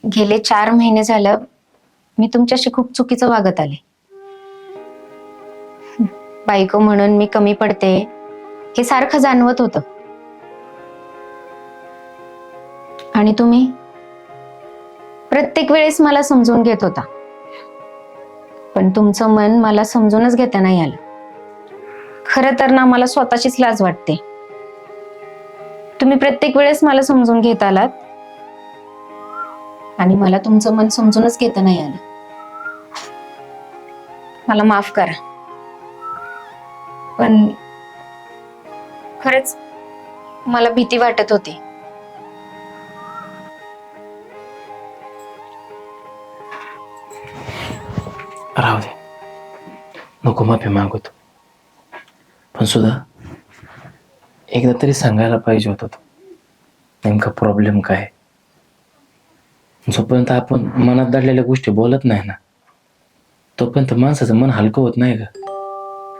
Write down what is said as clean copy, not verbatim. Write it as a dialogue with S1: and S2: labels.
S1: गेले 4 महिने झालं मी तुमच्याशी खूप चुकीचं वागत आले. बायको म्हणून मी कमी पडते हे सारखं जाणवत होतं. आणि तुम्ही प्रत्येक वेळेस मला समजून घेत होता, पण तुमचं मन मला समजूनच घेता नाही आलं. खरं तर ना, मला स्वतःचीच लाज वाटते. तुम्ही प्रत्येक वेळेस मला समजून घेत आलात आणि मला तुमचं मन समजूनच घेता नाही आलं. मला माफ करा, पण खरंच मला भीती वाटत होती.
S2: राहू दे, नको माफी मागवतो. पण सुद्धा एकदा तरी सांगायला पाहिजे होतं नेमका प्रॉब्लेम काय. जोपर्यंत आपण मनात दडलेल्या गोष्टी बोलत नाही ना, तोपर्यंत माणसाचं मन हलकं होत नाही का.